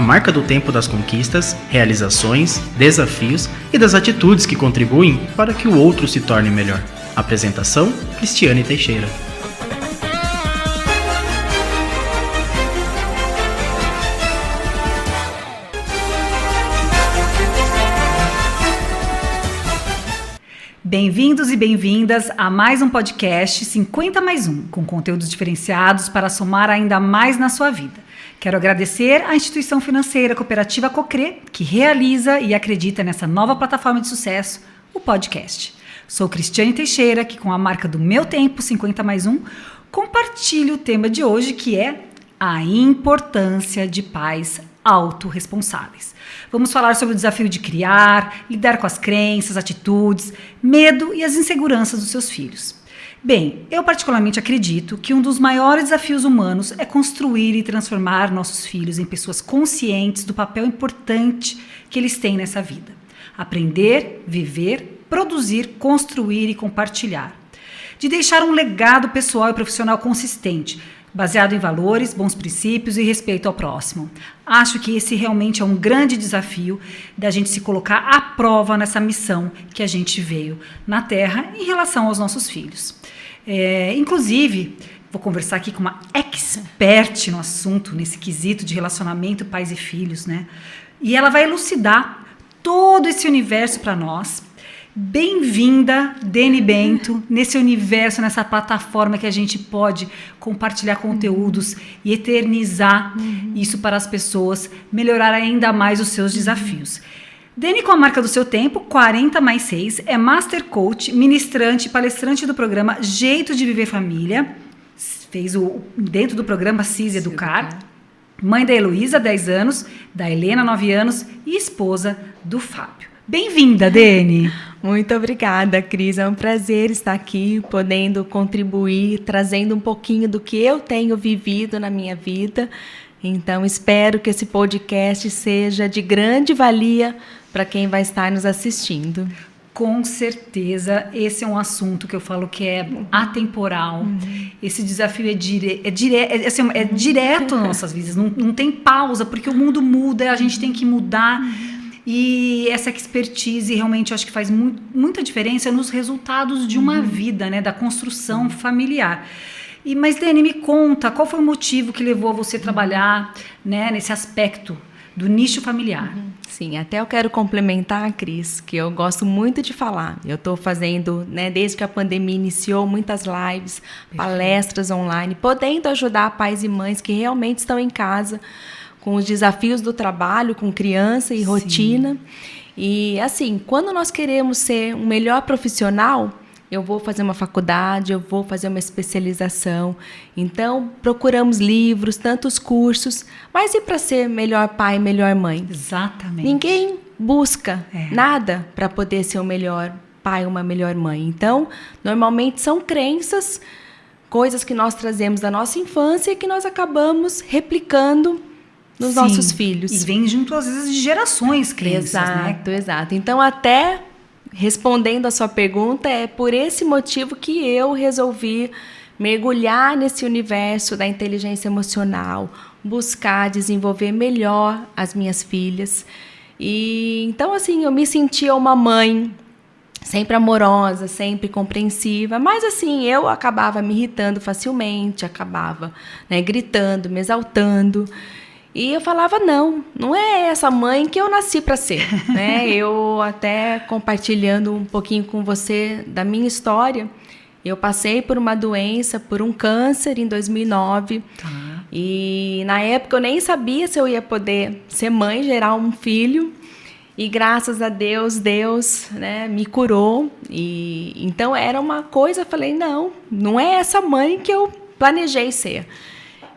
A marca do tempo das conquistas, realizações, desafios e das atitudes que contribuem para que o outro se torne melhor. Apresentação: Cristiane Teixeira. Bem-vindos e bem-vindas a mais um podcast 50+1, com conteúdos diferenciados para somar ainda mais na sua vida. Quero agradecer à instituição financeira cooperativa Cocre, que realiza e acredita nessa nova plataforma de sucesso, o podcast. Sou Cristiane Teixeira, que com a marca do meu tempo, 50+1, compartilho o tema de hoje, que é a importância de pais autorresponsáveis. Vamos falar sobre o desafio de criar, lidar com as crenças, atitudes, medo e as inseguranças dos seus filhos. Bem, eu particularmente acredito que um dos maiores desafios humanos é construir e transformar nossos filhos em pessoas conscientes do papel importante que eles têm nessa vida. Aprender, viver, produzir, construir e compartilhar. De deixar um legado pessoal e profissional consistente, baseado em valores, bons princípios e respeito ao próximo. Acho que esse realmente é um grande desafio da gente se colocar à prova nessa missão que a gente veio na Terra em relação aos nossos filhos. Inclusive, vou conversar aqui com uma expert no assunto, nesse quesito de relacionamento pais e filhos, né? E ela vai elucidar todo esse universo para nós. Bem-vinda, Deni Bento, nesse universo, nessa plataforma que a gente pode compartilhar conteúdos e eternizar isso para as pessoas, melhorar ainda mais os seus desafios. Deni, com a marca do seu tempo, 40+6, é Master Coach, ministrante e palestrante do programa Jeito de Viver Família, fez dentro do programa CIS Educar, mãe da Heloísa, 10 anos, da Helena, 9 anos e esposa do Fábio. Bem-vinda, Deni! Muito obrigada, Cris. É um prazer estar aqui, podendo contribuir, trazendo um pouquinho do que eu tenho vivido na minha vida. Então, espero que esse podcast seja de grande valia para quem vai estar nos assistindo. Com certeza, esse é um assunto que eu falo que é atemporal. Esse desafio é direto nas nossas vidas, não tem pausa, porque o mundo muda, a gente tem que mudar. E essa expertise realmente eu acho que faz muita diferença nos resultados de uma vida, né, da construção familiar. Mas, Deni, me conta, qual foi o motivo que levou a você a trabalhar, né, nesse aspecto do nicho familiar? Sim, até eu quero complementar, Cris, que eu gosto muito de falar. Eu estou fazendo, né, desde que a pandemia iniciou, muitas lives, palestras online, podendo ajudar pais e mães que realmente estão em casa com os desafios do trabalho, com criança e rotina. E, assim, quando nós queremos ser um melhor profissional, eu vou fazer uma faculdade, eu vou fazer uma especialização. Então, procuramos livros, tantos cursos. Mas e para ser melhor pai, melhor mãe? Exatamente. Ninguém busca nada para poder ser o melhor pai, uma melhor mãe. Então, normalmente são crenças, coisas que nós trazemos da nossa infância e que nós acabamos replicando nos nossos filhos. E vem junto, às vezes, de gerações crenças, exato, né? Exato. Então, até respondendo a sua pergunta, é por esse motivo que eu resolvi mergulhar nesse universo da inteligência emocional, buscar desenvolver melhor as minhas filhas. E então, assim, eu me sentia uma mãe sempre amorosa, sempre compreensiva, mas assim, eu acabava me irritando facilmente, acabava, né, gritando, me exaltando. E eu falava, não é essa mãe que eu nasci para ser, né? Eu até compartilhando um pouquinho com você da minha história, eu passei por uma doença, por um câncer em 2009. E na época eu nem sabia se eu ia poder ser mãe, gerar um filho. E graças a Deus, né, me curou. E então era uma coisa, eu falei, não é essa mãe que eu planejei ser.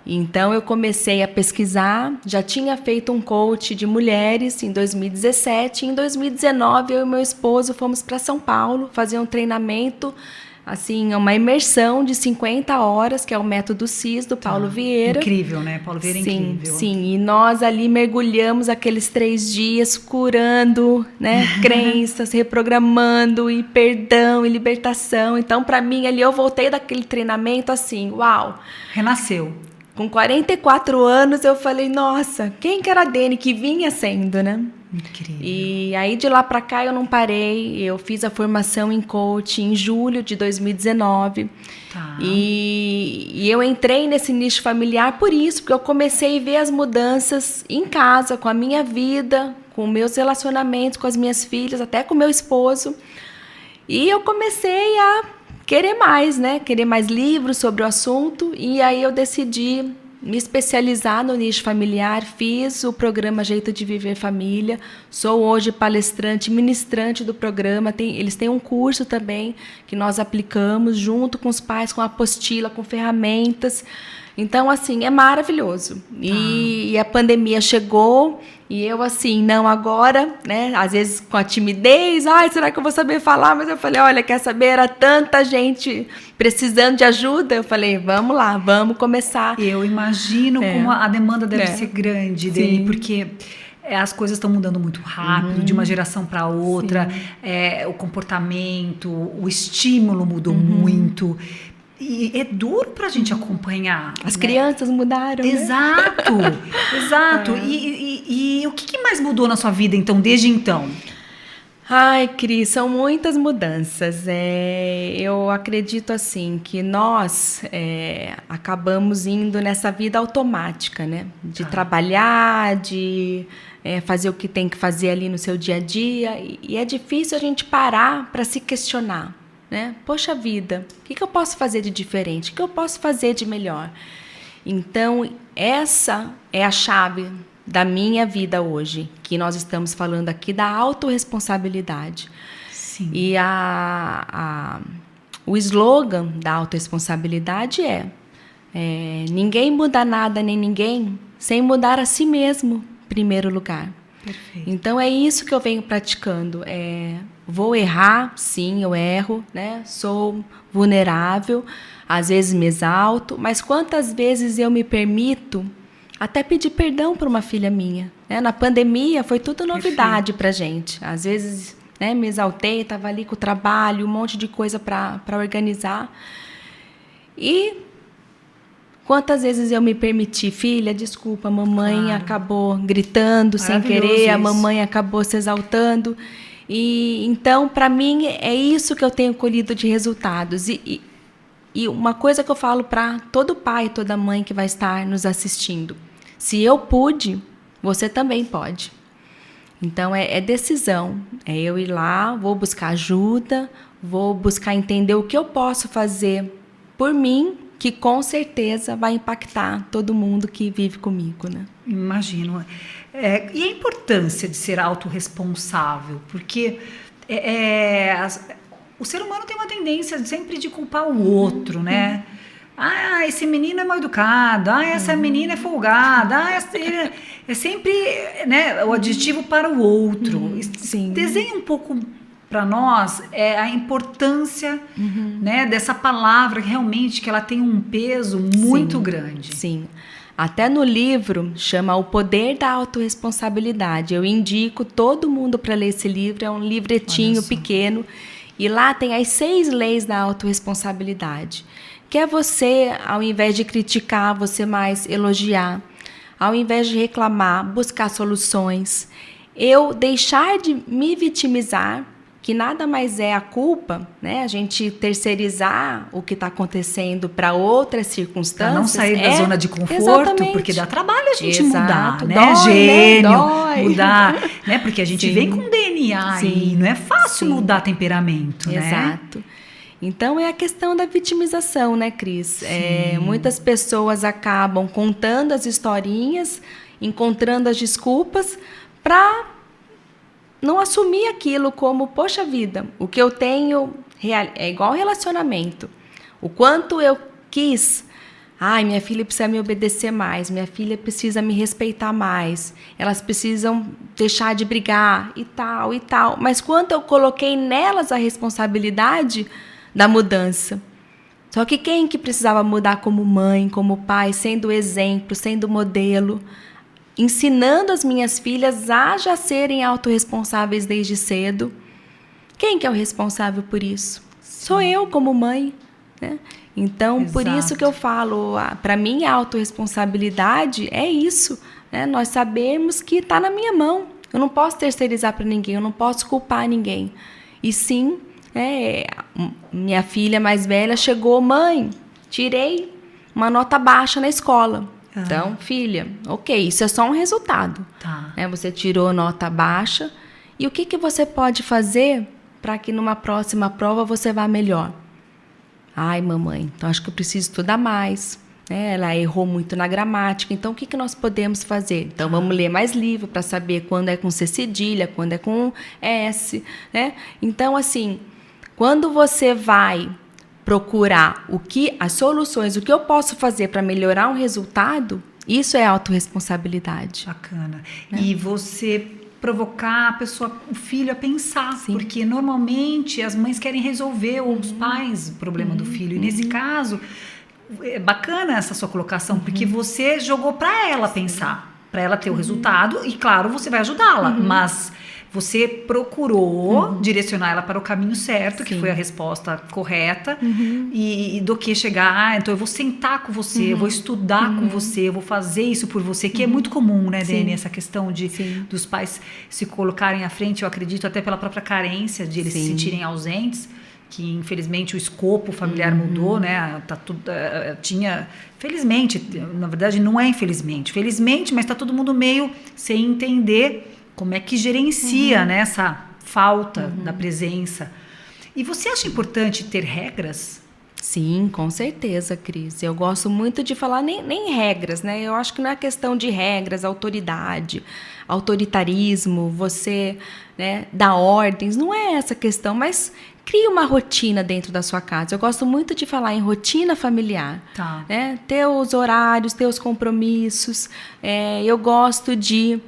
Então, eu comecei a pesquisar, já tinha feito um coach de mulheres em 2017. Em 2019, eu e meu esposo fomos para São Paulo fazer um treinamento, assim, uma imersão de 50 horas, que é o método CIS do Paulo Vieira. Incrível, né? Paulo Vieira é incrível. Sim, e nós ali mergulhamos aqueles 3 dias curando, né, crenças, reprogramando, e perdão, e libertação. Então, para mim, ali eu voltei daquele treinamento assim, uau! Renasceu. Com 44 anos, eu falei, nossa, quem que era a Dene que vinha sendo, né? Incrível. E aí, de lá para cá, eu não parei. Eu fiz a formação em coaching em julho de 2019. Tá. E eu entrei nesse nicho familiar por isso, porque eu comecei a ver as mudanças em casa, com a minha vida, com meus relacionamentos, com as minhas filhas, até com meu esposo. E eu comecei a querer mais, né? Querer mais livros sobre o assunto. E aí eu decidi me especializar no nicho familiar. Fiz o programa Jeito de Viver Família. Sou hoje palestrante, ministrante do programa. Eles têm um curso também que nós aplicamos junto com os pais, com apostila, com ferramentas. Então, assim, é maravilhoso. E a pandemia chegou e eu, assim, não agora, né? Às vezes com a timidez, será que eu vou saber falar? Mas eu falei, olha, quer saber? Era tanta gente precisando de ajuda. Eu falei, vamos lá, vamos começar. Eu imagino como a demanda deve ser grande dele, porque as coisas estão mudando muito rápido, de uma geração para outra. O comportamento, o estímulo mudou muito. E é duro para a gente acompanhar. As crianças mudaram, Exato, né? exato. E o que mais mudou na sua vida, então, desde então? Ai, Cris, são muitas mudanças. Eu acredito, assim, que nós acabamos indo nessa vida automática, né? De trabalhar, de fazer o que tem que fazer ali no seu dia a dia. E é difícil a gente parar para se questionar. Né? Poxa vida, o que eu posso fazer de diferente? O que eu posso fazer de melhor? Então, essa é a chave da minha vida hoje, que nós estamos falando aqui da autorresponsabilidade. Sim. E o slogan da autorresponsabilidade é ninguém muda nada nem ninguém sem mudar a si mesmo, em primeiro lugar. Perfeito. Então, é isso que eu venho praticando. Vou errar, sim, eu erro, né? Sou vulnerável, às vezes me exalto, mas quantas vezes eu me permito até pedir perdão para uma filha minha? Né? Na pandemia foi tudo novidade para gente. Às vezes, né, me exaltei, estava ali com o trabalho, um monte de coisa para organizar. E quantas vezes eu me permiti, filha, desculpa, a mamãe acabou gritando sem querer, a mamãe acabou se exaltando. E então, para mim, é isso que eu tenho colhido de resultados. E uma coisa que eu falo para todo pai, toda mãe que vai estar nos assistindo: se eu pude, você também pode. Então, é decisão. É eu ir lá, vou buscar ajuda, vou buscar entender o que eu posso fazer por mim, que com certeza vai impactar todo mundo que vive comigo, né? Imagino. E a importância de ser autorresponsável? Porque o ser humano tem uma tendência sempre de culpar o outro, né? Esse menino é mal educado, essa menina é folgada, é sempre, né, o adjetivo para o outro. Sim. Desenha um pouco para nós a importância, né, dessa palavra, realmente que ela tem um peso muito grande. Sim. Até no livro chama O Poder da Autorresponsabilidade. Eu indico todo mundo para ler esse livro. É um livretinho pequeno. E lá tem as 6 leis da autorresponsabilidade. Que é você, ao invés de criticar, você mais elogiar. Ao invés de reclamar, buscar soluções. Eu deixar de me vitimizar, que nada mais é a culpa, né? A gente terceirizar o que está acontecendo para outras circunstâncias. Para não sair da zona de conforto, exatamente. Porque dá trabalho a gente mudar, né? Dói, Gênio, né? Dói. Mudar, né? Porque a gente vem com DNA e não é fácil mudar temperamento, né? Exato. Então, é a questão da vitimização, né, Cris? Muitas pessoas acabam contando as historinhas, encontrando as desculpas para não assumir aquilo como, poxa vida, o que eu tenho é igual relacionamento. O quanto eu quis, minha filha precisa me obedecer mais, minha filha precisa me respeitar mais, elas precisam deixar de brigar e tal, e tal. Mas quanto eu coloquei nelas a responsabilidade da mudança. Só que quem que precisava mudar como mãe, como pai, sendo exemplo, sendo modelo, ensinando as minhas filhas a já serem autorresponsáveis desde cedo. Quem que é o responsável por isso? Sou eu como mãe, né? Então, por Exato. isso que eu falo, para mim, a autorresponsabilidade é isso, né? Nós sabemos que está na minha mão. Eu não posso terceirizar para ninguém, eu não posso culpar ninguém. E sim, minha filha mais velha chegou, mãe, tirei uma nota baixa na escola. Então, filha, ok, isso é só um resultado. Tá. Né? Você tirou nota baixa. E o que você pode fazer para que numa próxima prova você vá melhor? Ai, mamãe, então acho que eu preciso estudar mais. Ela errou muito na gramática, então o que nós podemos fazer? Então vamos ler mais livro para saber quando é com C cedilha, quando é com S. Né? Então, assim, quando você vai procurar as soluções, o que eu posso fazer para melhorar um resultado, isso é autorresponsabilidade. Bacana. E você provocar o filho a pensar, Sim. porque normalmente as mães querem resolver, ou os pais, o problema do filho. E nesse caso, é bacana essa sua colocação, porque você jogou para ela pensar, para ela ter o resultado, e claro, você vai ajudá-la, mas você procurou direcionar ela para o caminho certo, que foi a resposta correta, e do que chegar, então eu vou sentar com você, eu vou estudar com você, eu vou fazer isso por você, que é muito comum, né, Dani, essa questão dos pais se colocarem à frente, eu acredito até pela própria carência, de eles se sentirem ausentes, que infelizmente o escopo familiar mudou, né? Tá tudo, felizmente, na verdade não é felizmente, mas está todo mundo meio sem entender como é que gerencia, né, essa falta da presença. E você acha importante ter regras? Sim, com certeza, Cris. Eu gosto muito de falar nem regras, né? Eu acho que não é questão de regras, autoridade, autoritarismo, você, né, dar ordens, não é essa questão, mas crie uma rotina dentro da sua casa. Eu gosto muito de falar em rotina familiar. Tá. Né? Ter os horários, ter os compromissos. Eu gosto de...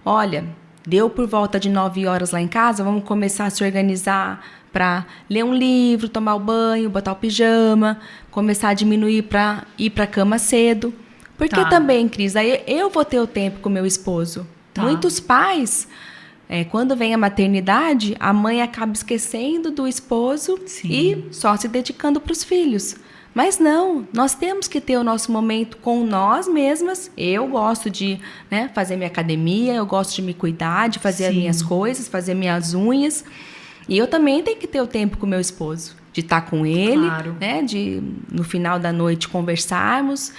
olha, deu por volta de 9 horas lá em casa, vamos começar a se organizar para ler um livro, tomar o banho, botar o pijama, começar a diminuir para ir para a cama cedo. Porque também, Cris, aí eu vou ter o tempo com meu esposo. Muitos pais, quando vem a maternidade, a mãe acaba esquecendo do esposo e só se dedicando para os filhos. Mas não, nós temos que ter o nosso momento com nós mesmas. Eu gosto de, né, fazer minha academia, eu gosto de me cuidar, de fazer as minhas coisas, fazer minhas unhas. E eu também tenho que ter o tempo com meu esposo, de estar com ele, né, de no final da noite conversarmos.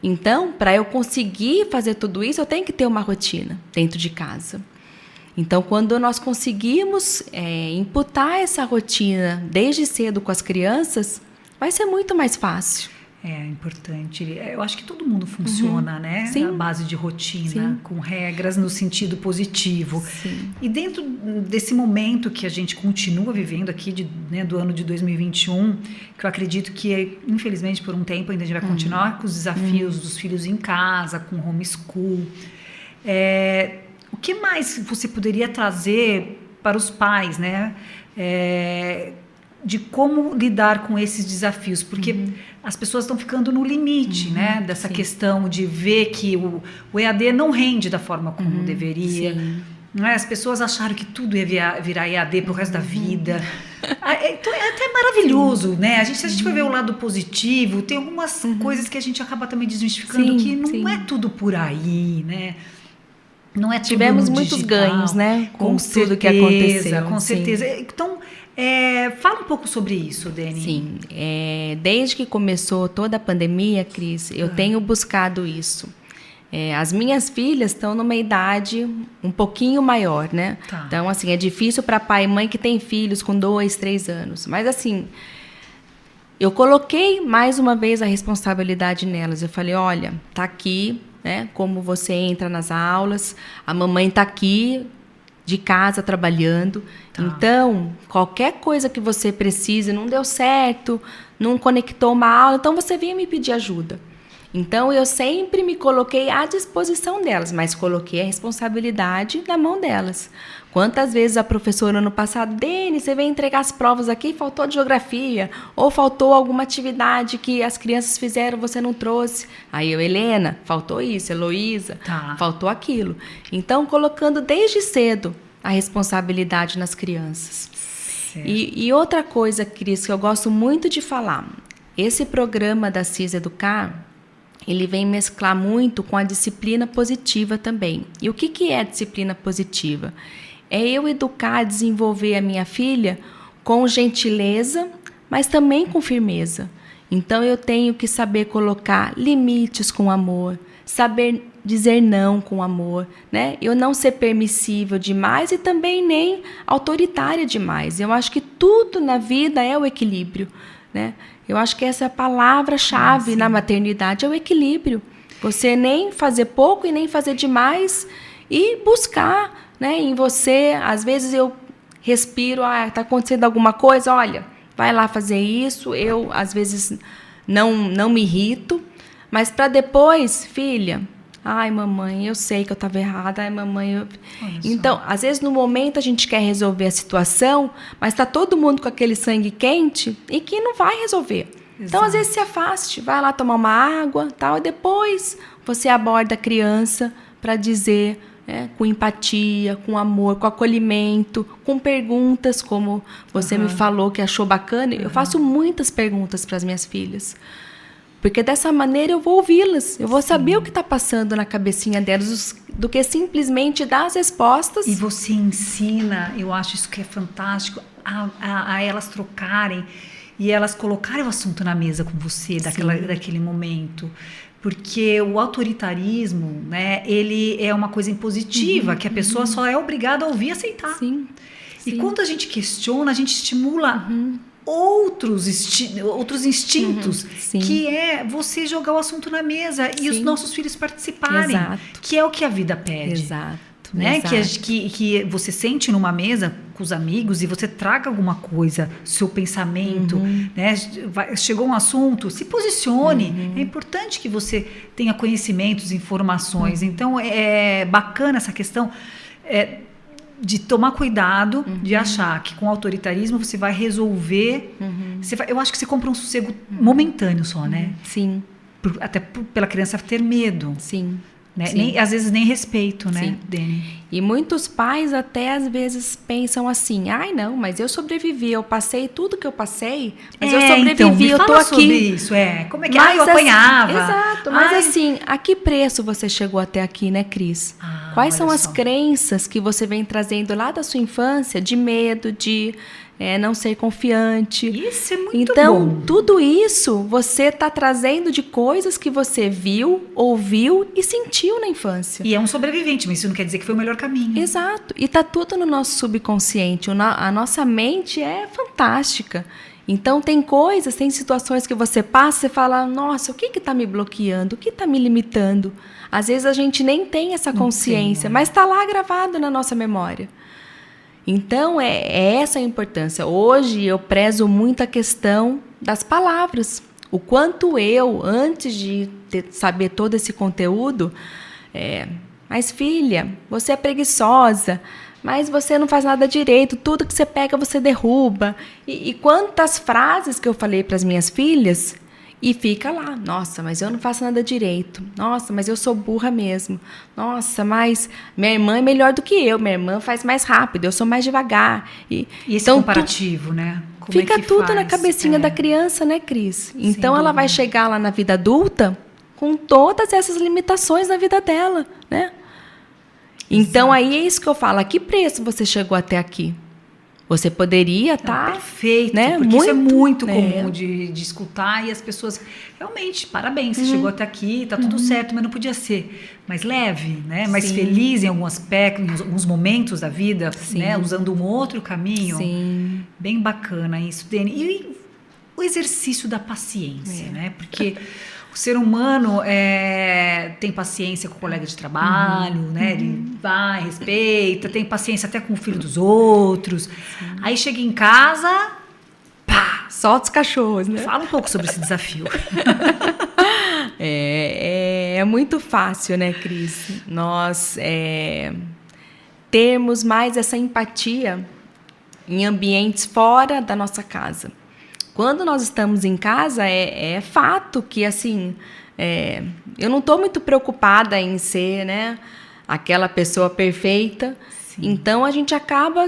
Então, para eu conseguir fazer tudo isso, eu tenho que ter uma rotina dentro de casa. Então, quando nós conseguimos imputar essa rotina desde cedo com as crianças, vai ser muito mais fácil. É importante. Eu acho que todo mundo funciona, né? Sim. À base de rotina, com regras no sentido positivo. Sim. E dentro desse momento que a gente continua vivendo aqui, do ano de 2021, que eu acredito que, infelizmente, por um tempo ainda a gente vai continuar com os desafios dos filhos em casa, com homeschool. O que mais você poderia trazer para os pais, né? De como lidar com esses desafios, porque as pessoas estão ficando no limite, né, dessa questão de ver que o EAD não rende da forma como deveria. Não é? As pessoas acharam que tudo ia virar EAD pro resto da vida. Então é até maravilhoso, né? Se a gente for ver o lado positivo, tem algumas coisas que a gente acaba também desmistificando, que não é tudo por aí, né? Não é tudo Tivemos no muitos digital, ganhos, né? Com certeza, tudo que aconteceu. Com certeza. Então, fala um pouco sobre isso, Dani. Sim. Desde que começou toda a pandemia, Cris, eu tenho buscado isso. As minhas filhas estão numa idade um pouquinho maior, né? Então, assim, é difícil para pai e mãe que tem filhos com 2, 3 anos. Mas, assim, eu coloquei mais uma vez a responsabilidade nelas. Eu falei, olha, tá aqui, né? Como você entra nas aulas, a mamãe tá aqui de casa trabalhando. Então, qualquer coisa que você precise, não deu certo, não conectou uma aula, então você vinha me pedir ajuda. Então, eu sempre me coloquei à disposição delas, mas coloquei a responsabilidade na mão delas. Quantas vezes a professora ano passado, Dani, você veio entregar as provas aqui, faltou de geografia, ou faltou alguma atividade que as crianças fizeram, você não trouxe. Aí eu, Helena, faltou isso, Heloísa, faltou aquilo. Então, colocando desde cedo a responsabilidade nas crianças. E outra coisa, Cris, que eu gosto muito de falar, esse programa da CIS Educar, ele vem mesclar muito com a disciplina positiva também. E o que é a disciplina positiva? É eu educar, desenvolver a minha filha com gentileza, mas também com firmeza. Então, eu tenho que saber colocar limites com amor, saber dizer não com amor, né? Eu não ser permissível demais e também nem autoritária demais. Eu acho que tudo na vida é o equilíbrio, né? Eu acho que essa é a palavra-chave na maternidade, é o equilíbrio. Você nem fazer pouco e nem fazer demais e buscar, né, em você. Às vezes eu respiro, está acontecendo alguma coisa, olha, vai lá fazer isso. Eu, às vezes, não me irrito, mas para depois, filha, ai, mamãe, eu sei que eu estava errada, ai, mamãe... Então, às vezes, no momento, a gente quer resolver a situação, mas está todo mundo com aquele sangue quente e que não vai resolver. Exato. Então, às vezes, se afaste, vai lá tomar uma água, tal, e depois você aborda a criança para dizer, com empatia, com amor, com acolhimento, com perguntas, como você me falou que achou bacana. Eu faço muitas perguntas para as minhas filhas. Porque dessa maneira eu vou ouvi-las, eu vou saber o que está passando na cabecinha delas, do que simplesmente dar as respostas. E você ensina, eu acho isso que é fantástico, a elas trocarem e elas colocarem o assunto na mesa com você, daquele momento. Porque o autoritarismo, né, ele é uma coisa impositiva, que a pessoa só é obrigada a ouvir e aceitar. Sim. E quando a gente questiona, a gente estimula... outros instintos, que é você jogar o assunto na mesa e os nossos filhos participarem. Exato. Que é o que a vida pede. Exato. Né? Exato. Que você sente numa mesa com os amigos e você traga alguma coisa, seu pensamento, né? Chegou um assunto, se posicione. É importante que você tenha conhecimentos, informações. Então, é bacana essa questão... de tomar cuidado, de achar que com autoritarismo você vai resolver. Eu acho que você compra um sossego momentâneo só, né? Sim. Até pela criança ter medo. Sim. Né? Sim. Às vezes nem respeito, né, Sim. Dani? E muitos pais até às vezes pensam assim, ai não, mas eu sobrevivi, eu passei tudo que eu passei, mas eu sobrevivi, então, me eu tô fala aqui. sobre isso, como é que mas, eu apanhava. Exato, mas assim, a que preço você chegou até aqui, né, Cris? Quais são as crenças que você vem trazendo lá da sua infância, de medo, de não ser confiante? Isso é muito então, bom. tudo isso você está trazendo de coisas que você viu, ouviu e sentiu na infância. E é um sobrevivente, mas isso não quer dizer que foi o melhor caminho. Exato. E tá tudo no nosso subconsciente. A nossa mente é fantástica. Então, tem coisas, tem situações que você passa e fala, nossa, o que está me bloqueando? O que está me limitando? Às vezes a gente nem tem essa consciência, mas está lá gravado na nossa memória. Então, é essa a importância. Hoje, eu prezo muito a questão das palavras. O quanto eu, antes de saber todo esse conteúdo, mas filha, você é preguiçosa, mas você não faz nada direito, tudo que você pega você derruba. E quantas frases que eu falei para as minhas filhas e fica lá, nossa, mas eu não faço nada direito, nossa, mas eu sou burra mesmo, nossa, mas minha irmã é melhor do que eu, minha irmã faz mais rápido, eu sou mais devagar. E esse então, comparativo, né? Como fica tudo faz? Na cabecinha da criança, né, Cris? Então ela dúvida. vai chegar lá na vida adulta com todas essas limitações na vida dela, né? Então, aí é isso que eu falo. A que preço você chegou até aqui? Você poderia estar... Perfeito, né? Porque isso é muito comum de escutar e as pessoas... Realmente, parabéns, você chegou até aqui, tá tudo certo, mas não podia ser mais leve, né? Mais feliz em algum aspecto, em alguns momentos da vida, né? Usando um outro caminho. Sim. Bem bacana isso, Dani. E o exercício da paciência, né? Porque... O ser humano tem paciência com o colega de trabalho, né? Ele vai, respeita, tem paciência até com o filho dos outros. Aí chega em casa, pá, solta os cachorros, né? Fala um pouco sobre esse desafio. É muito fácil, né, Cris? Nós termos mais essa empatia em ambientes fora da nossa casa. Quando nós estamos em casa, é fato que, assim, eu não estou muito preocupada em ser, né, aquela pessoa perfeita. Sim. Então, a gente acaba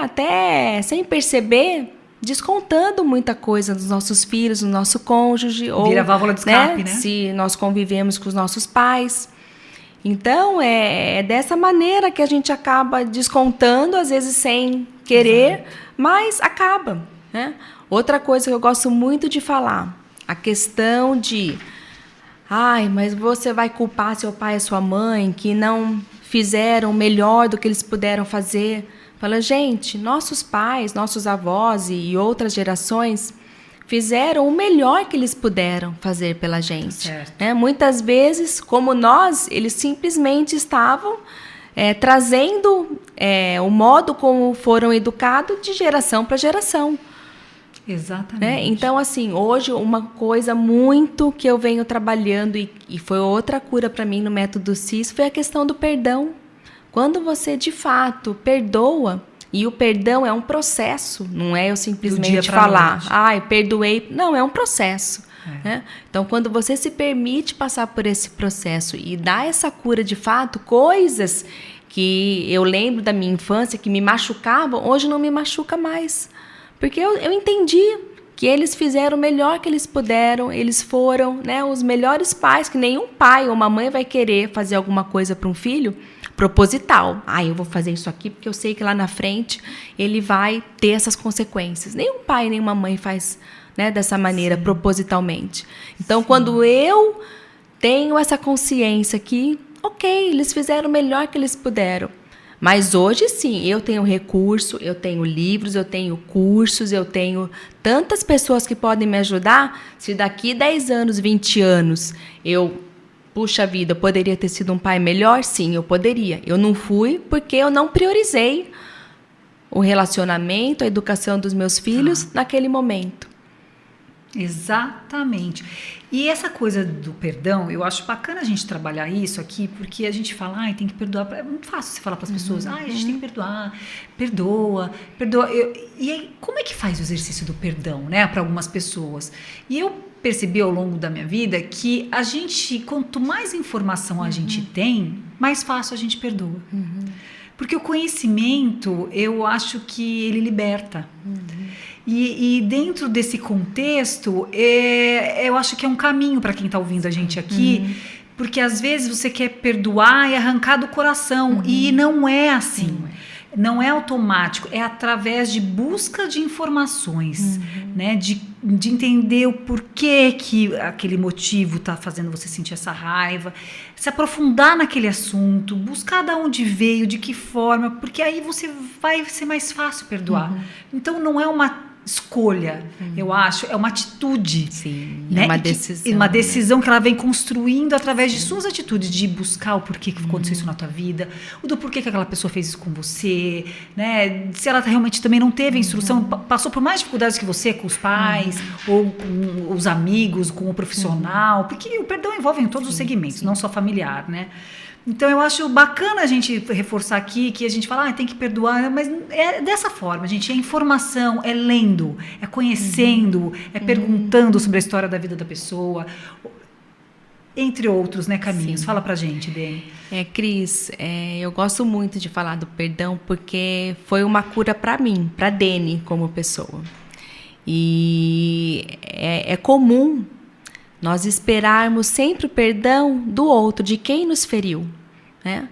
até sem perceber, descontando muita coisa dos nossos filhos, do nosso cônjuge. Vira a válvula de escape, né? Se nós convivemos com os nossos pais. Então, é dessa maneira que a gente acaba descontando, às vezes sem querer, mas acaba, né? Outra coisa que eu gosto muito de falar, a questão de... mas você vai culpar seu pai e sua mãe que não fizeram melhor do que eles puderam fazer. Fala, gente, nossos pais, nossos avós e outras gerações fizeram o melhor que eles puderam fazer pela gente. Né? Muitas vezes, como nós, eles simplesmente estavam trazendo o modo como foram educados de geração para geração. Exatamente. Né? Então, assim, hoje uma coisa muito que eu venho trabalhando e foi outra cura para mim no método CIS foi a questão do perdão. Quando você, de fato, perdoa, e o perdão é um processo, não é eu simplesmente falar, perdoei. Não, é um processo. Né? Então, quando você se permite passar por esse processo e dá essa cura de fato, coisas que eu lembro da minha infância que me machucavam, hoje não me machuca mais. Porque eu entendi que eles fizeram o melhor que eles puderam, eles foram, né, os melhores pais, que nenhum pai ou uma mãe vai querer fazer alguma coisa para um filho proposital. Eu vou fazer isso aqui porque eu sei que lá na frente ele vai ter essas consequências. Nenhum pai, nenhuma mãe faz, né, dessa maneira, propositalmente. Então, quando eu tenho essa consciência que, eles fizeram o melhor que eles puderam, mas hoje sim, eu tenho recurso, eu tenho livros, eu tenho cursos, eu tenho tantas pessoas que podem me ajudar. Se daqui 10 anos, 20 anos, puxa vida, eu poderia ter sido um pai melhor? Sim, eu poderia. Eu não fui porque eu não priorizei o relacionamento, a educação dos meus filhos naquele momento. Exatamente. E essa coisa do perdão, eu acho bacana a gente trabalhar isso aqui, porque a gente fala, tem que perdoar. É muito fácil você falar para as pessoas, a gente tem que perdoar, perdoa. E aí, como é que faz o exercício do perdão, né, para algumas pessoas? E eu percebi ao longo da minha vida que a gente, quanto mais informação a gente tem, mais fácil a gente perdoa. Porque o conhecimento, eu acho que ele liberta. E dentro desse contexto, eu acho que é um caminho para quem está ouvindo a gente aqui, porque às vezes você quer perdoar e arrancar do coração, e não é assim. Não é automático, é através de busca de informações, né? De entender o porquê que aquele motivo está fazendo você sentir essa raiva, se aprofundar naquele assunto, buscar de onde veio, de que forma, porque aí você vai ser mais fácil perdoar. Então não é uma escolha, eu acho, é uma atitude. Sim, né? É uma decisão. Uma decisão, né? Que ela vem construindo através de suas atitudes, de buscar o porquê que aconteceu isso na tua vida, o do porquê que aquela pessoa fez isso com você, né? Se ela realmente também não teve instrução, passou por mais dificuldades que você, com os pais, ou com os amigos, com o profissional, porque o perdão envolve em todos os segmentos, não só familiar, né? Então, eu acho bacana a gente reforçar aqui que a gente fala, tem que perdoar, mas é dessa forma, gente, é informação, é lendo, é conhecendo, é perguntando sobre a história da vida da pessoa, entre outros, né, caminhos. Sim. Fala pra gente, Dene. Cris, eu gosto muito de falar do perdão porque foi uma cura para mim, para Dene como pessoa. E é comum nós esperarmos sempre o perdão do outro, de quem nos feriu, né?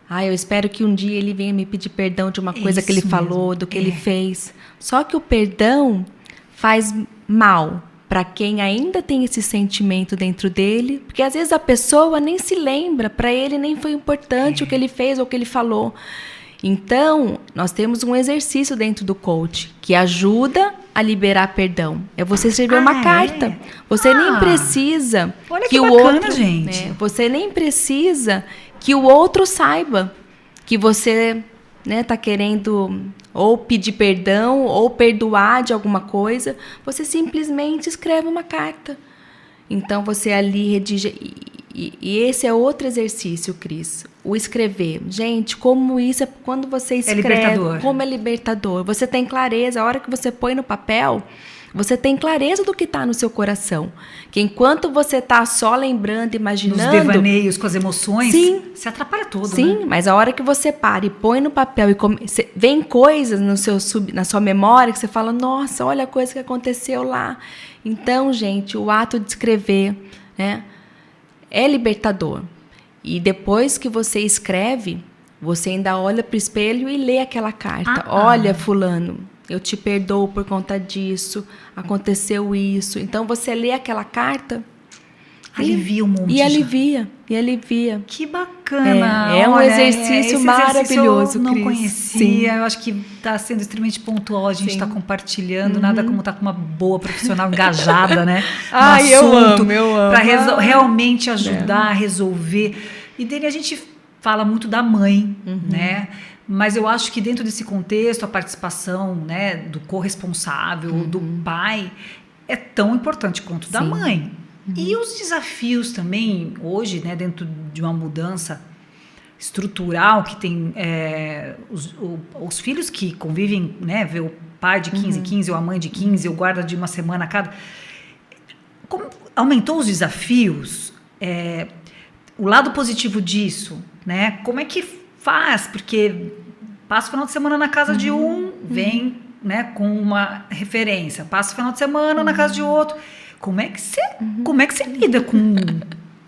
Eu espero que um dia ele venha me pedir perdão de uma coisa que ele falou, do que ele fez. Só que o perdão faz mal para quem ainda tem esse sentimento dentro dele, porque às vezes a pessoa nem se lembra, para ele nem foi importante o que ele fez ou o que ele falou. Então, nós temos um exercício dentro do coach que ajuda a liberar perdão. É você escrever uma carta. Você nem precisa que o outro, gente. Você nem precisa que o outro saiba que você, né, tá querendo ou pedir perdão ou perdoar de alguma coisa. Você simplesmente escreve uma carta. Então, você ali redige. E esse é outro exercício, Cris. O escrever. Gente, como isso é quando você escreve. É libertador. Como é libertador. Você tem clareza. A hora que você põe no papel, Você tem clareza do que está no seu coração. Que enquanto você está só lembrando, imaginando... Nos devaneios, com as emoções, sim, se atrapalha todo, sim, né? mas a hora que você para e põe no papel e vem coisas na sua memória que você fala, nossa, olha a coisa que aconteceu lá. Então, gente, o ato de escrever, né, é libertador. E depois que você escreve, você ainda olha para o espelho e lê aquela carta. Olha, fulano, eu te perdoo por conta disso, aconteceu isso. Então, você lê aquela carta... Alivia um monte. E alivia. Que bacana. É um Olha, exercício maravilhoso, eu não Cris. conhecia. Sim. Eu acho que está sendo extremamente pontual. A gente está compartilhando. Nada como estar com uma boa profissional engajada, né? Ai, eu amo. Para realmente ajudar a resolver. E dele a gente fala muito da mãe, né? Mas eu acho que dentro desse contexto, a participação, né, do corresponsável, do pai, é tão importante quanto da mãe. E os desafios também, hoje, né, dentro de uma mudança estrutural, que tem os filhos que convivem, né, vê o pai de 15 ou a mãe de 15, ou guarda de uma semana a cada. Como aumentou os desafios, o lado positivo disso, né? Como é que faz? Porque passa o final de semana na casa de um, vem, né, com uma referência. Passa o final de semana na casa de outro. Como é que você lida com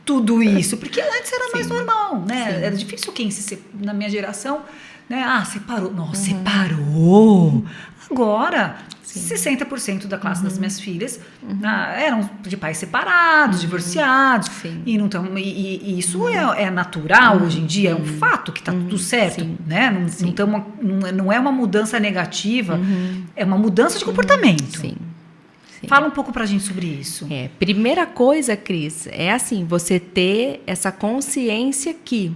tudo isso? Porque antes era mais normal, né? Era difícil na minha geração, né? Separou. Nossa, separou! Agora, 60% da classe das minhas filhas eram de pais separados, divorciados. E isso é natural hoje em dia, é um fato que está tudo certo, né? Não é uma mudança negativa, é uma mudança de comportamento. Sim. Fala um pouco pra gente sobre isso. Primeira coisa, Cris, é assim, você ter essa consciência que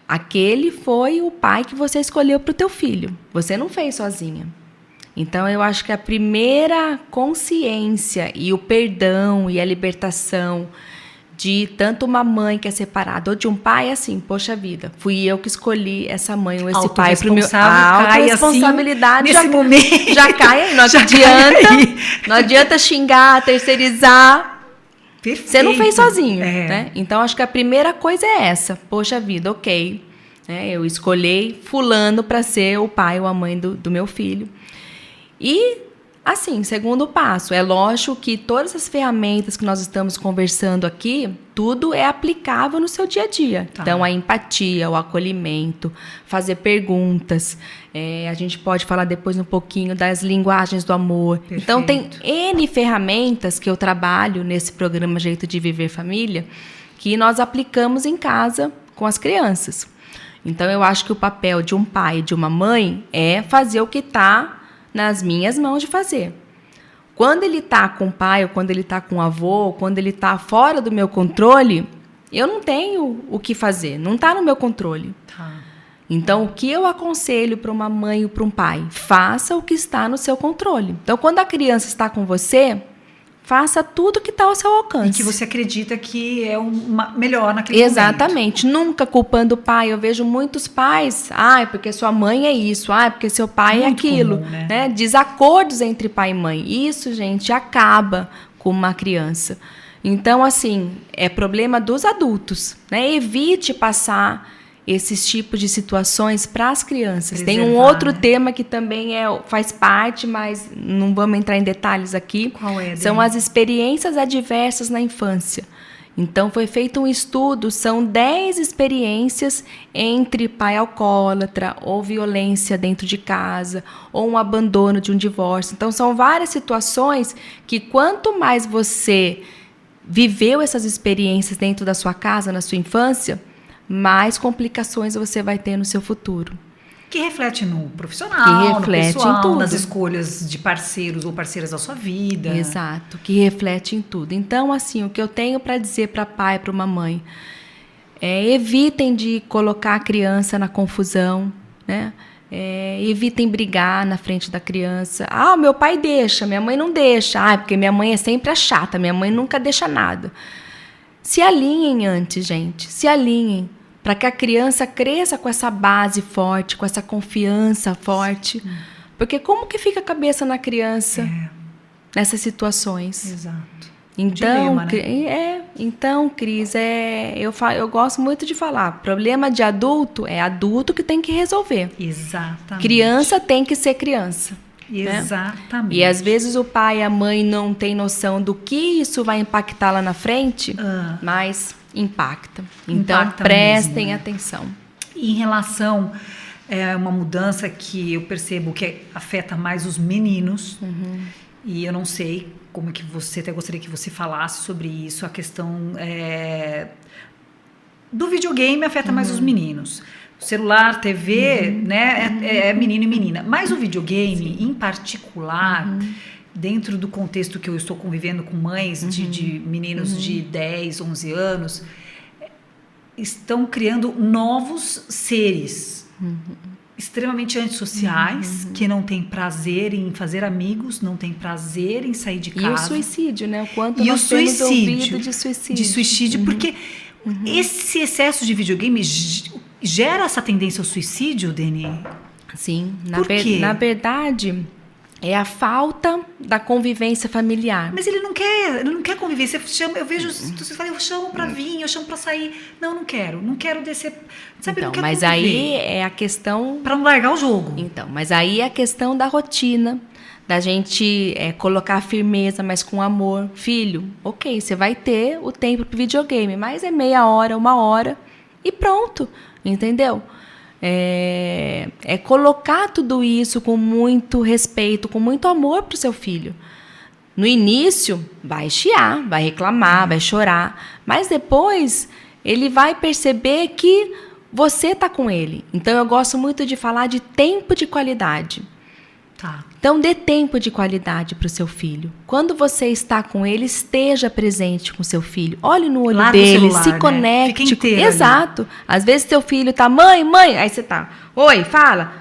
aquele foi o pai que você escolheu para o teu filho. Você não fez sozinha. Então, eu acho que a primeira consciência e o perdão e a libertação de tanto uma mãe que é separada ou de um pai, assim, poxa vida, fui eu que escolhi essa mãe ou esse pai para o meu... A autorresponsabilidade assim, nesse momento. Já cai, não adianta xingar, terceirizar. Perfeito. Você não fez sozinho, né? Então, acho que a primeira coisa é essa. Poxa vida, ok. Eu escolhi fulano para ser o pai ou a mãe do meu filho. E... assim, segundo passo, é lógico que todas as ferramentas que nós estamos conversando aqui, tudo é aplicável no seu dia a dia. Tá. Então, a empatia, o acolhimento, fazer perguntas. A gente pode falar depois um pouquinho das linguagens do amor. Perfeito. Então, tem N ferramentas que eu trabalho nesse programa Jeito de Viver Família, que nós aplicamos em casa com as crianças. Então, eu acho que o papel de um pai e de uma mãe é fazer o que está nas minhas mãos de fazer. Quando ele está com o pai, ou quando ele está com o avô, ou quando ele está fora do meu controle, eu não tenho o que fazer, não está no meu controle. Tá. Então, o que eu aconselho para uma mãe ou para um pai? Faça o que está no seu controle. Então, quando a criança está com você, faça tudo que está ao seu alcance. E que você acredita que é melhor naquele Exatamente. momento. Nunca culpando o pai. Eu vejo muitos pais, porque sua mãe é isso, porque seu pai é aquilo. Comum, né? Desacordos entre pai e mãe. Isso, gente, acaba com uma criança. Então, assim, é problema dos adultos, né? Evite passar esses tipos de situações para as crianças. Tem um outro tema que também faz parte, mas não vamos entrar em detalhes aqui. Qual é? São as experiências adversas na infância. Então, foi feito um estudo, são 10 experiências entre pai alcoólatra, ou violência dentro de casa, ou um abandono de um divórcio. Então, são várias situações que quanto mais você viveu essas experiências dentro da sua casa, na sua infância, mais complicações você vai ter no seu futuro. Que reflete no profissional, no pessoal, em tudo. Nas escolhas de parceiros ou parceiras da sua vida. Exato, que reflete em tudo. Então, assim, o que eu tenho para dizer para pai e para uma mãe evitem de colocar a criança na confusão, né? Evitem brigar na frente da criança. Meu pai deixa, minha mãe não deixa. Porque minha mãe é sempre a chata, minha mãe nunca deixa nada. Se alinhem antes, gente, se alinhem. Para que a criança cresça com essa base forte, com essa confiança forte. Porque como que fica a cabeça na criança? nessas situações. Exato. Então, Dilema, né? então, Cris, eu gosto muito de falar, problema de adulto é adulto que tem que resolver. Exatamente. Criança tem que ser criança. Exatamente. Né? E às vezes o pai e a mãe não têm noção do que isso vai impactar lá na frente, mas impacta. Então, Impacta prestem mesmo, né? atenção. E em relação a uma mudança que eu percebo que afeta mais os meninos, e eu não sei como é que você, até gostaria que você falasse sobre isso, a questão do videogame afeta mais os meninos. O celular, TV, né, é menino e menina. Mas o videogame, em particular, dentro do contexto que eu estou convivendo com mães de meninos de 10, 11 anos, estão criando novos seres extremamente antissociais, que não têm prazer em fazer amigos, não têm prazer em sair de casa. E o suicídio, né? O quanto E nós o temos suicídio, ouvido de suicídio. De suicídio, porque esse excesso de videogame gera essa tendência ao suicídio, Deni? Sim. Por quê? Na verdade, é a falta da convivência familiar. Mas ele não quer conviver. Você chama, eu vejo, você fala, eu chamo pra vir, eu chamo pra sair. Não quero descer. Sabe, Então, não quero mas conviver. aí é a questão... Pra não largar o jogo. Então, mas aí é a questão da rotina, da gente colocar firmeza, mas com amor. Filho, ok, você vai ter o tempo pro videogame, mas é meia hora, 1 hora e pronto, entendeu? É colocar tudo isso com muito respeito, com muito amor pro seu filho. No início, vai chiar, vai reclamar, vai chorar, mas depois ele vai perceber que você está com ele. Então, eu gosto muito de falar de tempo de qualidade. Tá. Então, dê tempo de qualidade para o seu filho. Quando você está com ele, esteja presente com seu filho. Olhe no olho Larga o dele, celular, se né? conecte. Fica inteiro Exato. Ali. Às vezes, seu filho tá, mãe, aí você tá, oi, fala.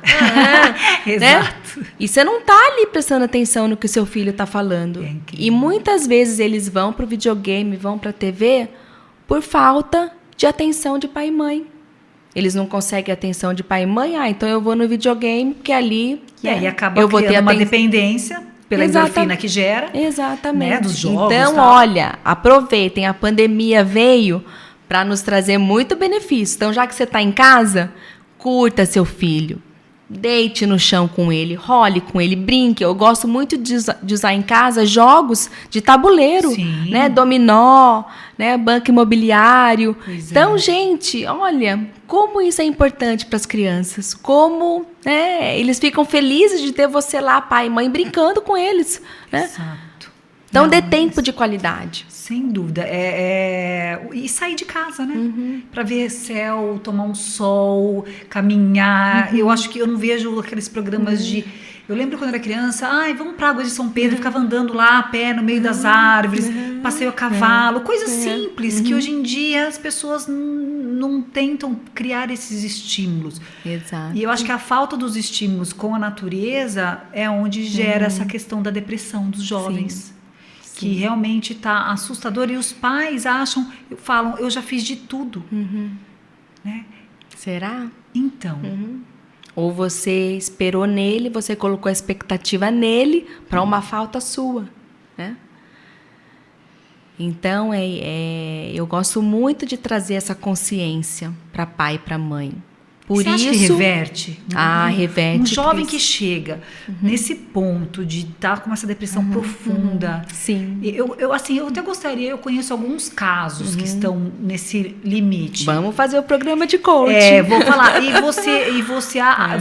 Exato. Né? E você não tá ali prestando atenção no que o seu filho tá falando. É incrível. E muitas vezes eles vão pro videogame, vão pra TV, por falta de atenção de pai e mãe. Eles não conseguem atenção de pai e mãe, então eu vou no videogame, porque ali E aí acaba eu vou ter criando uma dependência pela endorfina que gera. Exatamente. Né, dos jogos, então, tal. olha, aproveitem, a pandemia veio para nos trazer muito benefício. Então, já que você está em casa, curta seu filho. Deite no chão com ele, role com ele, brinque. Eu gosto muito de usar em casa jogos de tabuleiro, Sim. né? Dominó, né? Banco imobiliário. Pois então, é. gente, olha como isso é importante para as crianças. Como, né, eles ficam felizes de ter você lá, pai e mãe, brincando com eles. Né? Exato. Então, Não, dê tempo de qualidade. Sem dúvida. E sair de casa, né? Para ver céu, tomar um sol, caminhar. Eu acho que eu não vejo aqueles programas de... Eu lembro quando era criança, vamos para Água de São Pedro, ficava andando lá a pé no meio das árvores, passeio a cavalo, coisas simples que hoje em dia as pessoas não tentam criar esses estímulos. Exato. E eu acho que a falta dos estímulos com a natureza é onde gera essa questão da depressão dos jovens. Que realmente está assustador. E os pais falam, eu já fiz de tudo. Né? Será? Então... Ou você esperou nele, você colocou a expectativa nele para uma falta sua, né? Então, eu gosto muito de trazer essa consciência para pai e para mãe. Por Você acha isso, que reverte? Reverte. Um jovem que chega nesse ponto de estar com essa depressão profunda. Sim. Eu até gostaria, eu conheço alguns casos que estão nesse limite. Vamos fazer o programa de coaching. Vou falar.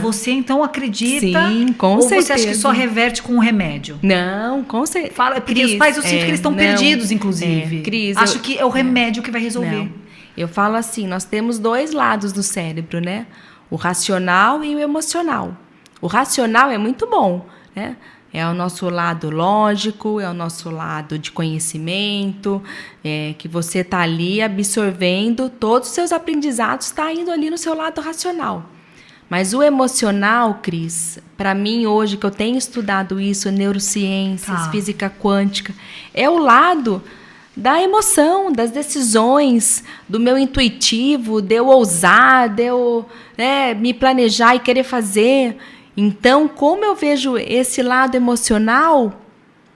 Você então acredita? Sim, com ou certeza. Você acha que só reverte com o remédio? Não, com certeza. Fala, porque os pais, eu sinto que eles estão perdidos, inclusive. Cris, acho que é o remédio que vai resolver. Não. Eu falo assim, nós temos 2 lados do cérebro, né? O racional e o emocional. O racional é muito bom, né? É o nosso lado lógico, é o nosso lado de conhecimento, que você está ali absorvendo, todos os seus aprendizados estão indo ali no seu lado racional. Mas o emocional, Cris, para mim hoje, que eu tenho estudado isso, neurociências, física quântica, é o lado da emoção, das decisões, do meu intuitivo, de eu ousar, de eu me planejar e querer fazer. Então, como eu vejo esse lado emocional,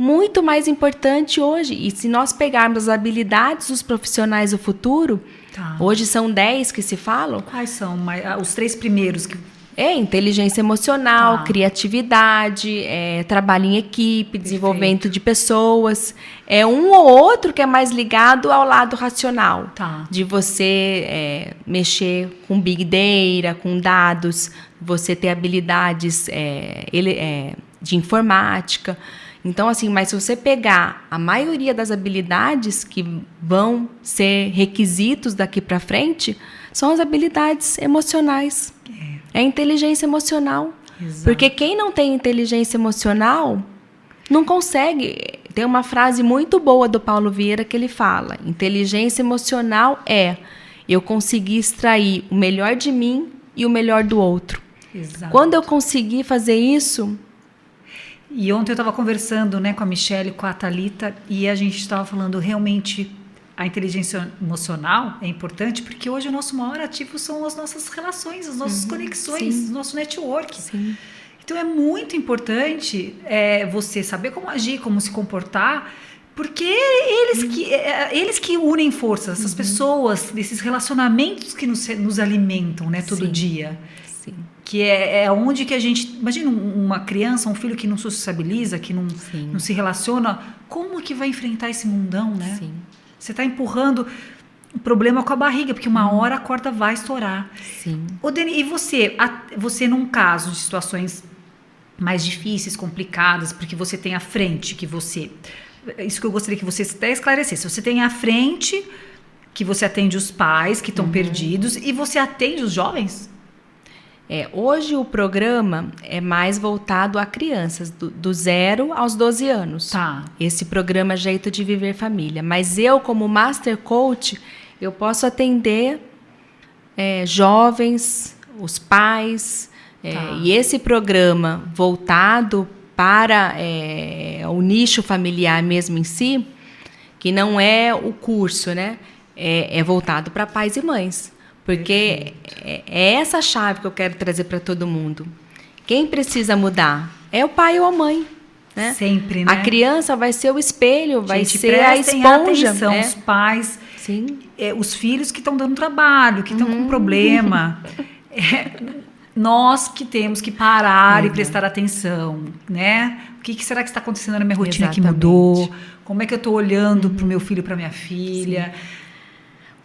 muito mais importante hoje. E se nós pegarmos as habilidades dos profissionais do futuro, hoje são 10 que se falam. Quais são os 3 primeiros? Inteligência emocional, criatividade, trabalho em equipe, desenvolvimento de pessoas. Um ou outro que é mais ligado ao lado racional. De você mexer com Big Data, com dados, você ter habilidades de informática. Então, assim, mas se você pegar a maioria das habilidades que vão ser requisitos daqui para frente, são as habilidades emocionais. É inteligência emocional. Exato. Porque quem não tem inteligência emocional não consegue. Tem uma frase muito boa do Paulo Vieira que ele fala: inteligência emocional eu conseguir extrair o melhor de mim e o melhor do outro. Exato. Quando eu conseguir fazer isso... E ontem eu estava conversando, né, com a Michelle, com a Thalita, e a gente estava falando realmente a inteligência emocional é importante porque hoje o nosso maior ativo são as nossas relações, as nossas conexões, o nosso network. Sim. Então é muito importante você saber como agir, como se comportar, porque eles que unem forças, essas pessoas, esses relacionamentos que nos alimentam, né, todo dia. Sim. Que é onde que a gente... Imagina uma criança, um filho que não sociabiliza, que não se relaciona, como que vai enfrentar esse mundão, né? Sim. Você está empurrando o problema com a barriga, porque uma hora a corda vai estourar. Sim. Ô, Dani, e você num caso de situações mais difíceis, complicadas, porque você tem à frente que você... Isso que eu gostaria que você até esclarecesse. Você tem à frente que você atende os pais que estão perdidos e você atende os jovens? Hoje o programa é mais voltado a crianças, do 0 aos 12 anos. Esse programa Jeito de Viver Família. Mas eu, como Master Coach, eu posso atender jovens, os pais. E esse programa voltado para o nicho familiar mesmo em si, que não é o curso, né? É voltado para pais e mães. Porque é essa chave que eu quero trazer para todo mundo. Quem precisa mudar é o pai ou a mãe. Né? Sempre, né? A criança vai ser o espelho, vai ser a esponja. Atenção, os pais, os filhos que estão dando trabalho, que estão com problema. Nós que temos que parar e prestar atenção, né? O que será que está acontecendo na minha rotina que mudou? Como é que eu estou olhando para o meu filho, para minha filha?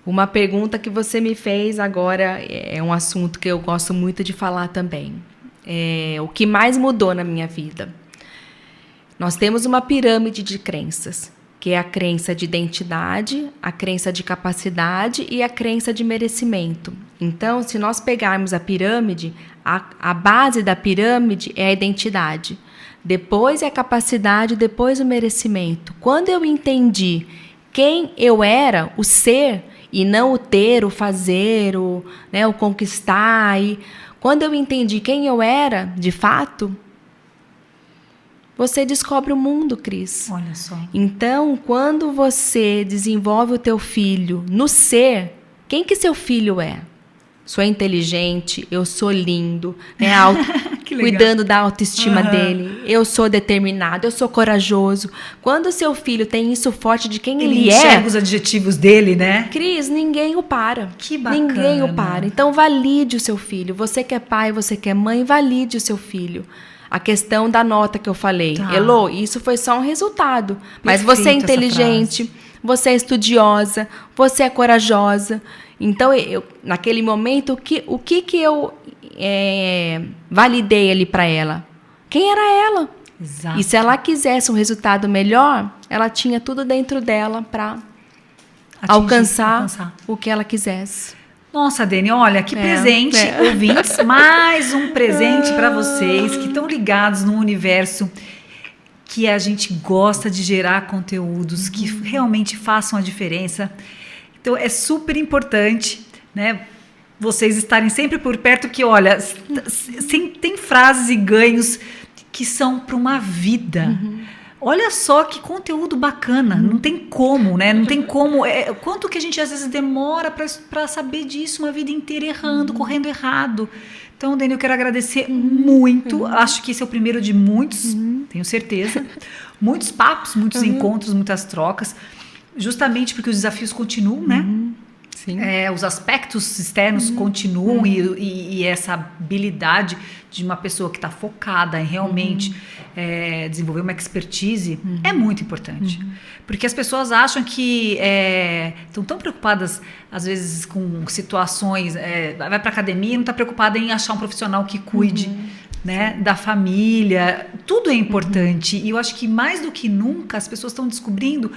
Uma pergunta que você me fez agora é um assunto que eu gosto muito de falar também. O que mais mudou na minha vida? Nós temos uma pirâmide de crenças, que é a crença de identidade, a crença de capacidade e a crença de merecimento. Então, se nós pegarmos a pirâmide, a base da pirâmide é a identidade. Depois é a capacidade, depois o merecimento. Quando eu entendi quem eu era, o ser, e não o ter, o fazer, o conquistar. Quando eu entendi quem eu era, de fato, você descobre o mundo, Cris. Olha só. Então, quando você desenvolve o teu filho no ser, quem que seu filho é? Sou inteligente, eu sou lindo, né? Cuidando da autoestima dele, eu sou determinado, eu sou corajoso. Quando o seu filho tem isso forte de quem ele enxerga os adjetivos dele, né? Cris, ninguém o para. Que bacana. Ninguém o para. Então, valide o seu filho. Você que é pai, você que é mãe, valide o seu filho. A questão da nota que eu falei. Elô, isso foi só um resultado. Mas você é inteligente, você é estudiosa, você é corajosa. Então, naquele momento, o que eu validei ali para ela? Quem era ela? Exato. E se ela quisesse um resultado melhor, ela tinha tudo dentro dela para alcançar o que ela quisesse. Nossa, Dani, olha, que presente, ouvintes. Mais um presente para vocês que estão ligados no universo que a gente gosta de gerar conteúdos que realmente façam a diferença. Então, é super importante, né, vocês estarem sempre por perto, que, olha, tem frases e ganhos que são para uma vida. Olha só que conteúdo bacana, não tem como, né? Não tem como. Quanto que a gente às vezes demora para saber disso uma vida inteira errando, correndo errado. Então, Dani, eu quero agradecer muito. Acho que esse é o primeiro de muitos, tenho certeza. Muitos papos, muitos encontros, muitas trocas. Justamente porque os desafios continuam, né? Sim. Os aspectos externos continuam e essa habilidade de uma pessoa que está focada em realmente desenvolver uma expertise é muito importante. Porque as pessoas acham que estão tão preocupadas, às vezes, com situações... vai para a academia e não está preocupada em achar um profissional que cuide né, da família. Tudo é importante. E eu acho que, mais do que nunca, as pessoas estão descobrindo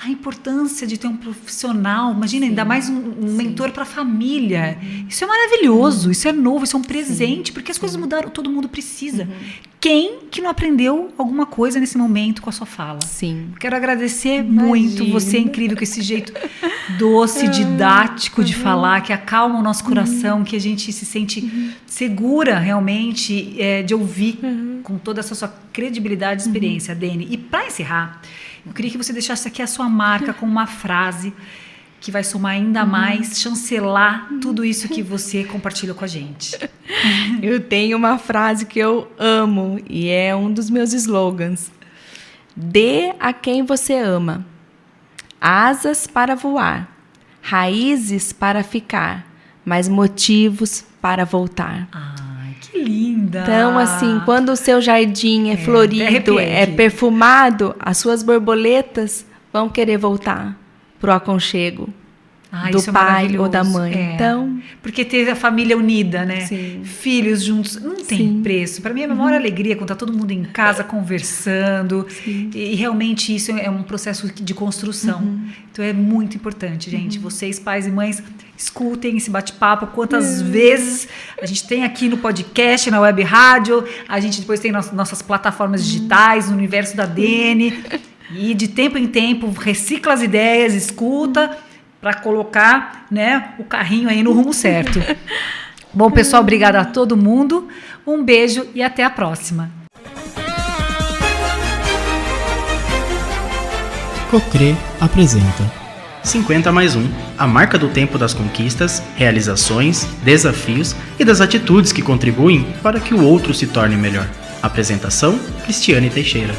a importância de ter um profissional, imagina, ainda mais um mentor para a família. Isso é maravilhoso, isso é novo, isso é um presente, porque as coisas mudaram, todo mundo precisa. Quem que não aprendeu alguma coisa nesse momento com a sua fala? Sim. Quero agradecer muito, você é incrível com esse jeito doce, didático de falar, que acalma o nosso coração, que a gente se sente segura realmente de ouvir com toda essa sua credibilidade e experiência, Dani. E para encerrar, eu queria que você deixasse aqui a sua marca com uma frase que vai somar ainda mais, chancelar tudo isso que você compartilhou com a gente. Eu tenho uma frase que eu amo e é um dos meus slogans. Dê a quem você ama asas para voar, raízes para ficar, mas motivos para voltar. Que linda! Então, assim, quando o seu jardim é florido, é perfumado, as suas borboletas vão querer voltar pro aconchego do pai ou da mãe. Então, porque ter a família unida, né? Sim. Filhos juntos, não tem preço. Para mim, é a maior alegria quando tá todo mundo em casa conversando. E realmente isso é um processo de construção. Então é muito importante, gente. Vocês, pais e mães, escutem esse bate-papo quantas vezes a gente tem aqui no podcast, na web rádio. A gente depois tem nossas plataformas digitais, no universo da Dani. E de tempo em tempo, recicla as ideias, escuta, para colocar, né, o carrinho aí no rumo certo. Bom, pessoal, obrigada a todo mundo. Um beijo e até a próxima. Cocre apresenta 50+1, a marca do tempo das conquistas, realizações, desafios e das atitudes que contribuem para que o outro se torne melhor. Apresentação: Cristiane Teixeira.